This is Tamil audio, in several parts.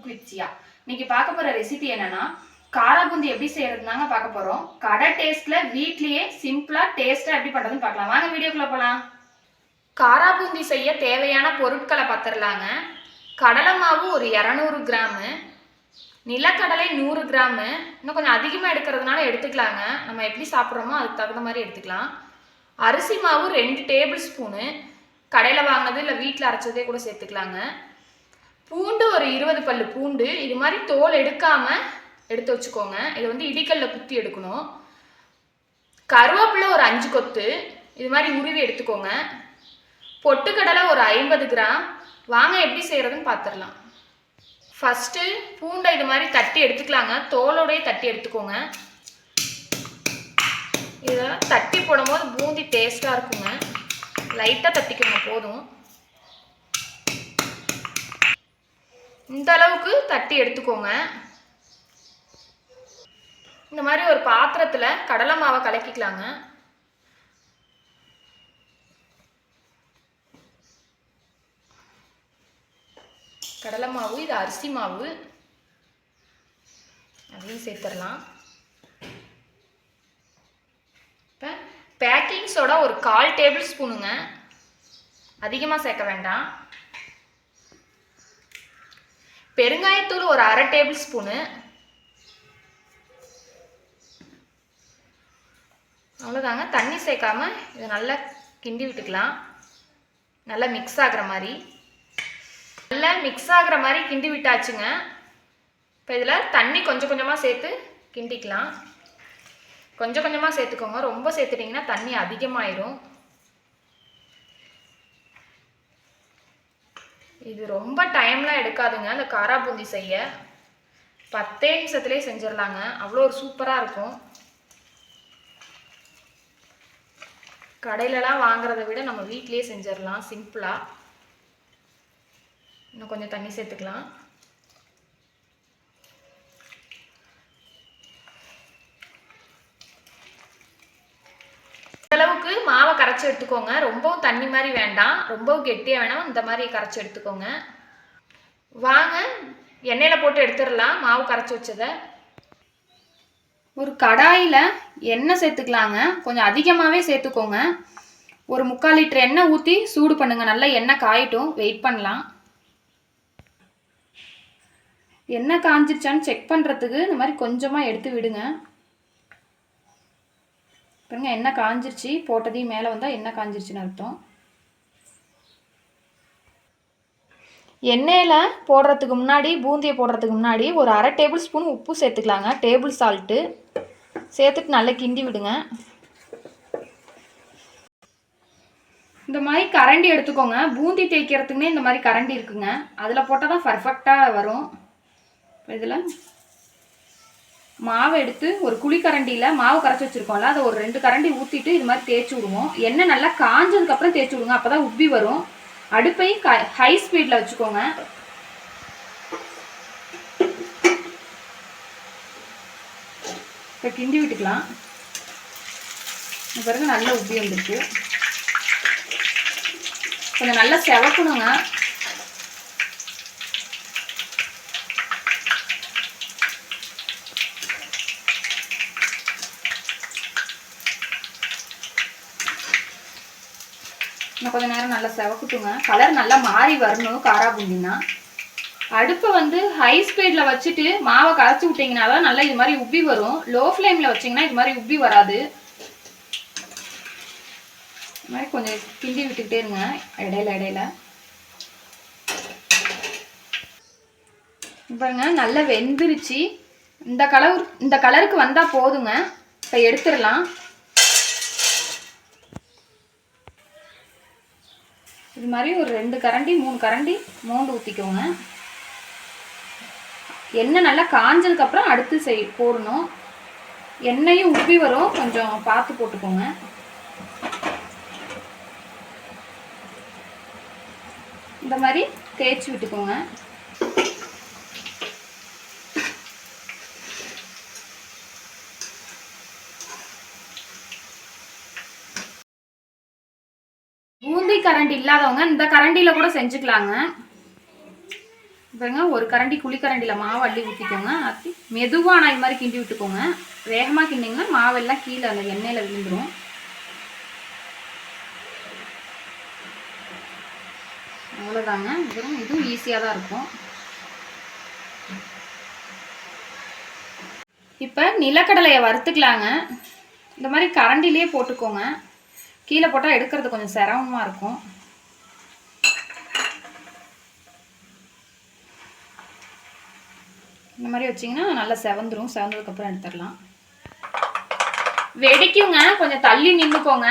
வித் இன்னைக்கு பார்க்க போற ரெசிபி என்னன்னா காரா பூந்தி எப்படி செய்யறதுனாங்க பார்க்க போறோம். கடை டேஸ்ட்ல வீட்லயே சிம்பிளா டேஸ்டா எப்படி பண்றதுன்னு பார்க்கலாம். வாங்க வீடியோக்குள்ள போலாம். காரா பூந்தி செய்ய தேவையான பொருட்களை பார்த்துடலாங்க. கடலை மாவு ஒரு 200 கிராமு, நிலக்கடலை 100 கிராமு, இன்னும் கொஞ்சம் அதிகமாக எடுக்கிறதுனால எடுத்துக்கலாங்க. நம்ம எப்படி சாப்பிட்றோமோ அதுக்கு தகுந்த மாதிரி எடுத்துக்கலாம். அரிசி மாவு 2 டேபிள் ஸ்பூனு, கடையில் வாங்கினது இல்லை வீட்டில் அரைச்சதே கூட சேர்த்துக்கலாங்க. பூண்டு ஒரு 20 பல்லு பூண்டு, இது மாதிரி தோல் எடுக்காமல் எடுத்து வச்சுக்கோங்க. இது வந்து இடிக்கல்ல குத்தி எடுக்கணும். கருவேப்பிலை ஒரு 5 கொத்து, இது மாதிரி உருவி எடுத்துக்கோங்க. பொட்டுக்கடலை ஒரு 50 கிராம். வாங்க எப்படி செய்கிறதுன்னு பார்த்துடலாம். ஃபஸ்ட்டு பூண்டை இது மாதிரி தட்டி எடுத்துக்கலாங்க. தோலோடையே தட்டி எடுத்துக்கோங்க. இதை தட்டி போடும்போது பூந்தி டேஸ்ட்டாக இருக்குங்க. லைட்டாக தட்டிக்கோங்க போதும். இந்த அளவுக்கு தட்டி எடுத்துக்கோங்க. இந்த மாதிரி ஒரு பாத்திரத்தில் கடலை மாவை கலக்கிக்கலாங்க. கடலை மாவு, இது அரிசி மாவு, அதையும் சேர்த்துடலாம். இப்போ பேக்கிங் சோடா ஒரு 1/4 டேபிள் ஸ்பூனுங்க, அதிகமாக சேர்க்க வேண்டாம். பெருங்காயத்தூள் ஒரு 1/2 டேபிள் ஸ்பூனு. அவ்வளோதாங்க. தண்ணி சேர்க்காம இதை நல்லா கிண்டி விட்டுக்கலாம். நல்லா மிக்ஸ் ஆகிற மாதிரி கிண்டி விட்டாச்சுங்க. இப்போ இதில் தண்ணி கொஞ்சம் கொஞ்சமாக சேர்த்து கிண்டிக்கலாம். கொஞ்சம் கொஞ்சமாக சேர்த்துக்கோங்க. ரொம்ப சேர்த்துட்டிங்கன்னா தண்ணி அதிகமாயிரும். இது ரொம்ப டைம்லாம் எடுக்காதுங்க. அந்த காரா பூந்தி செய்ய 10 நிமிஷத்துலேயே செஞ்சிடலாங்க. அவ்வளோ ஒரு சூப்பராக இருக்கும். கடையிலலாம் வாங்குறத விட நம்ம வீட்டிலேயே செஞ்சிடலாம் சிம்பிளாக. இன்னும் கொஞ்சம் தண்ணி சேர்த்துக்கலாம். இந்த அளவுக்கு மாவை கரைச்சி எடுத்துக்கோங்க. ரொம்பவும் தண்ணி மாதிரி வேண்டாம், ரொம்பவும் கெட்டியாக வேணாம். இந்த மாதிரி கரைச்சி எடுத்துக்கோங்க. வாங்க எண்ணெயில் போட்டு எடுத்துடலாம். மாவு கரைச்சி வச்சதை ஒரு கடாயில் எண்ணெய் சேர்த்துக்கலாங்க. கொஞ்சம் அதிகமாகவே சேர்த்துக்கோங்க. ஒரு 3/4 லிட்டர் எண்ணெய் ஊற்றி சூடு பண்ணுங்க. நல்லா எண்ணெய் காயட்டும், வெயிட் பண்ணலாம். எண்ணெய் காஞ்சிருச்சான்னு செக் பண்ணுறதுக்கு இந்த மாதிரி கொஞ்சமாக எடுத்து விடுங்க. பாருங்க, எண்ணெய் காஞ்சிருச்சு. போட்டதையும் மேலே வந்தால் எண்ணெய் காஞ்சிருச்சுன்னு அர்த்தம். எண்ணெயில் போடுறதுக்கு முன்னாடி, பூந்தியை போடுறதுக்கு முன்னாடி ஒரு 1/2 டேபிள் ஸ்பூன் உப்பு சேர்த்துக்கலாங்க. டேபிள் சால்ட்டு சேர்த்துட்டு நல்லா கிண்டி விடுங்க. இந்த மாதிரி கரண்டி எடுத்துக்கோங்க. பூந்தி தேய்க்கிறதுக்குன்னே இந்த மாதிரி கரண்டி இருக்குங்க. அதில் போட்டால் தான் பர்ஃபெக்டாக வரும். இதில் மாவை எடுத்து ஒரு குழிக்கரண்டியில் மாவு கரைச்சி வச்சுருக்கோம்ல, அதை ஒரு 2 கரண்டி ஊற்றிட்டு இது மாதிரி தேய்ச்சி விடுவோம். எண்ணெய் நல்லா காஞ்சதுக்கப்புறம் தேய்ச்சி விடுங்க. அப்போ தான் உப்பி வரும். அடுப்பையும் ஹை ஸ்பீடில் வச்சுக்கோங்க. இப்போ கிண்டி விட்டுக்கலாம். பிறகு நல்லா உப்பி வந்துருக்கு. கொஞ்சம் நல்லா செவக்கணுங்க. இன்னும் கொஞ்சம் நேரம் நல்லா செவக்கட்டுங்க. கலர் நல்லா மாறி வரணும் காரா பூந்தினா. அடுப்பை வந்து ஹை ஸ்பீடில் வச்சுட்டு மாவை கரைச்சி விட்டிங்கன்னா தான் நல்லா இது மாதிரி உப்பி வரும். லோ ஃப்ளேமில் வச்சிங்கன்னா இது மாதிரி உப்பி வராது. இது மாதிரி கொஞ்சம் கிண்டி விட்டுக்கிட்டே இருங்க இடையில. பாருங்க, நல்லா வெந்துருச்சு. இந்த கலருக்கு வந்தால் போதுங்க. இப்போ எடுத்துடலாம். இது மாதிரி ஒரு 2 கரண்டி 3 கரண்டி மோண்டு ஊற்றிக்கோங்க. எண்ணெய் நல்லா காஞ்சதுக்கப்புறம் அடுத்து போடணும். எண்ணெயும் உப்பி வரும், கொஞ்சம் பார்த்து போட்டுக்கோங்க. இந்த மாதிரி தேய்ச்சி விட்டுக்கோங்க. பூந்தி கரண்டி இல்லாதவங்க இந்த கரண்டியில் கூட செஞ்சுக்கலாங்க. பாருங்க ஒரு கரண்டி குழிக்கரண்டியில் மாவு அள்ளி ஊற்றிக்கோங்க. அத்தி மெதுவாக நான் இது மாதிரி கிண்டி விட்டுக்கோங்க. வேகமாக கிண்டிங்கன்னா மாவெல்லாம் கீழே அந்த எண்ணெயில் விழுந்துடும். அவ்வளோதாங்க. இதுவும் ஈஸியாக தான் இருக்கும். இப்போ நிலக்கடலையை வறுத்துக்கலாங்க. இந்த மாதிரி கரண்டிலே போட்டுக்கோங்க. கீழே போட்டால் எடுக்கிறது கொஞ்சம் சிரமமாக இருக்கும். இந்த மாதிரி வச்சிங்கன்னா நல்லா செவந்துடும். செவந்ததுக்கப்புறம் எடுத்துடலாம். வெடிக்குங்க, கொஞ்சம் தள்ளி நின்றுக்கோங்க.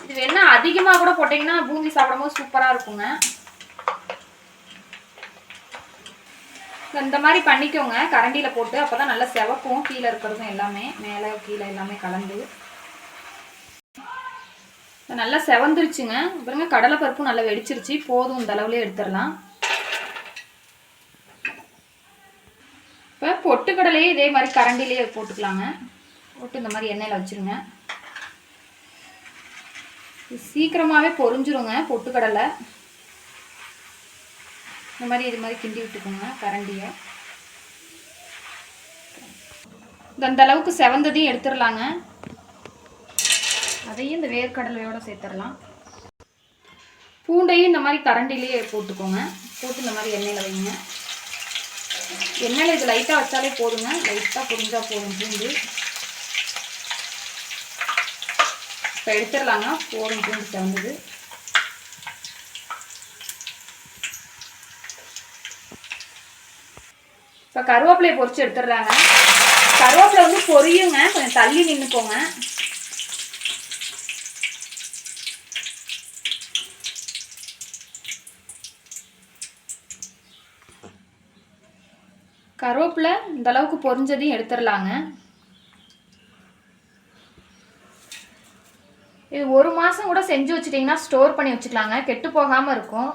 இது வேணா அதிகமாக கூட போட்டிங்கன்னா பூந்தி சாப்பிடும்போது சூப்பராக இருக்குங்க. இந்த மாதிரி பண்ணிக்கோங்க கரண்டியில் போட்டு. அப்போ தான் நல்லா செவக்கும். கீழே இருக்கிறதும் எல்லாமே மேலே கீழே எல்லாமே கலந்து நல்லா செவந்துருச்சுங்க. பாருங்க கடலைப்பருப்பும் நல்லா வெடிச்சிருச்சு. போதும், இந்த அளவுலேயே எடுத்துடலாம். இப்போ பொட்டுக்கடலையே இதே மாதிரி கரண்டிலேயே போட்டுக்கலாங்க. போட்டு இந்த மாதிரி எண்ணெயில் வச்சுருங்க. சீக்கிரமாகவே பொரிஞ்சிருங்க பொட்டுக்கடலை. இந்த மாதிரி இது மாதிரி கிண்டி விட்டுக்கோங்க கரண்டியை. இந்த அளவுக்கு செவந்ததையும் எடுத்துடலாங்க. அதையும் இந்த வேர்க்கடலையோட சேர்த்துடலாம். பூண்டையும் இந்த மாதிரி கரண்டிலேயே போட்டுக்கோங்க. போட்டு இந்த மாதிரி எண்ணெயில் வைங்க. எண்ணெயில் இது லைட்டாக வச்சாலே போதுங்க. லைட்டாக பொரிஞ்சா போதும் பூண்டு. இப்போ எடுத்துடலாங்க. போதும், பூண்டு செவந்தது. இப்போ கருவேப்பிலையை பொரிச்சு எடுத்துடுறாங்க. கருவேப்பிலை வந்து பொரியுங்க, கொஞ்சம் தள்ளி நின்றுக்கோங்க. கருவேப்பிலை இந்த அளவுக்கு பொரிஞ்சதையும் எடுத்துடலாங்க. இது 1 மாதம் கூட செஞ்சு வச்சுட்டிங்கன்னா ஸ்டோர் பண்ணி வச்சுக்கலாங்க, கெட்டு போகாமல் இருக்கும்.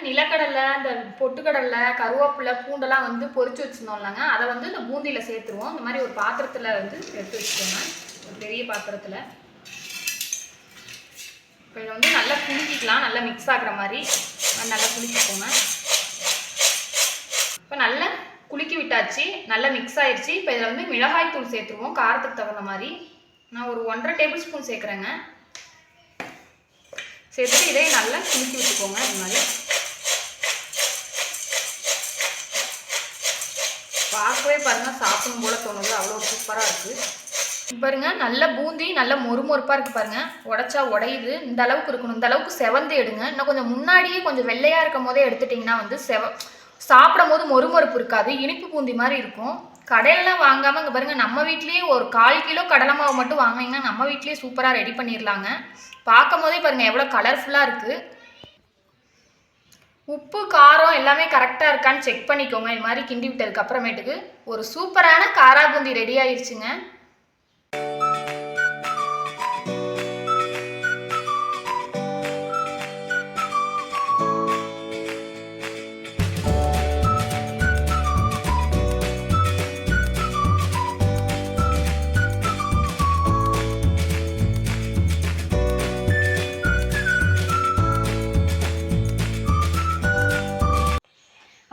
நிலக்கடலை, இந்த பொட்டுக்கடலை, கருவேப்பிலை, பூண்டெல்லாம் வந்து பொரிச்சு வச்சுருந்தோம்லங்க, அதை வந்து இந்த பூந்தியில் சேர்த்துருவோம். இந்த மாதிரி ஒரு பாத்திரத்தில் வந்து எடுத்து வச்சுக்கோங்க, ஒரு பெரிய பாத்திரத்தில். இப்போ இதை வந்து நல்லா குலுக்கிக்கலாம், நல்லா மிக்ஸ் ஆகிற மாதிரி நல்லா குலுக்கிக்கோங்க. இப்போ நல்லா குலுக்கி விட்டாச்சு, நல்லா மிக்ஸ் ஆயிடுச்சு. இப்போ இதில் வந்து மிளகாய் தூள் சேர்த்துருவோம், காரத்துக்கு தகுந்த மாதிரி. நான் ஒரு 1½ டேபிள் ஸ்பூன் சேர்க்குறேங்க. சேர்த்துட்டு இதை நல்லா குலுக்கி விட்டுக்கோங்க. இது மாதிரி பார்க்கவே பாருங்கள் சாப்பிடும் போல தோணுது, அவ்வளோ சூப்பராக இருக்குது. பாருங்க நல்ல பூந்தி நல்ல மொறுமொறுப்பாக இருக்குது பாருங்கள். உடைச்சா உடையுது. இந்த அளவுக்கு இருக்கணும். இந்த அளவுக்கு செவந்து எடுங்க. இன்னும் கொஞ்சம் முன்னாடியே கொஞ்சம் வெள்ளையாக இருக்கும் போதே எடுத்துட்டிங்கன்னா வந்து சாப்பிடும் போது மொறுமொறுப்பு இருக்காது, இனிப்பு பூந்தி மாதிரி இருக்கும். கடையிலலாம் வாங்காமல் இங்கே பாருங்கள், நம்ம வீட்லேயே ஒரு 1/4 கிலோ கடலை மாவு மட்டும் வாங்கினீங்கன்னா நம்ம வீட்லேயே சூப்பராக ரெடி பண்ணிடலாங்க. பார்க்கும் போதே பாருங்கள் எவ்வளோ கலர்ஃபுல்லாக இருக்குது. உப்பு காரம் எல்லாமே கரெக்டாக இருக்கான்னு செக் பண்ணிக்கோங்க. இது மாதிரி கிண்டி விட்டதுக்கு அப்புறமேட்டுக்கு ஒரு சூப்பரான காரா பூந்தி ரெடி ஆயிடுச்சுங்க.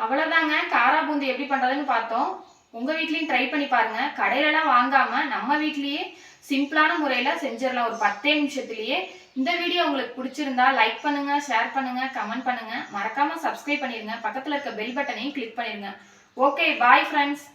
அவ்வளோதாங்க, காரா பூந்தி எப்படி பண்ணுறதுன்னு பார்த்தோம். உங்கள் வீட்லேயும் ட்ரை பண்ணி பாருங்கள். கடையிலலாம் வாங்காமல் நம்ம வீட்லேயே சிம்பிளான முறையில் செஞ்சிடலாம் ஒரு 10 நிமிஷத்துலேயே. இந்த வீடியோ உங்களுக்கு பிடிச்சிருந்தா லைக் பண்ணுங்கள், ஷேர் பண்ணுங்கள், கமெண்ட் பண்ணுங்கள். மறக்காமல் சப்ஸ்கிரைப் பண்ணிடுங்க. பக்கத்தில் இருக்க பெல் பட்டனையும் கிளிக் பண்ணிடுங்க. Okay, bye friends.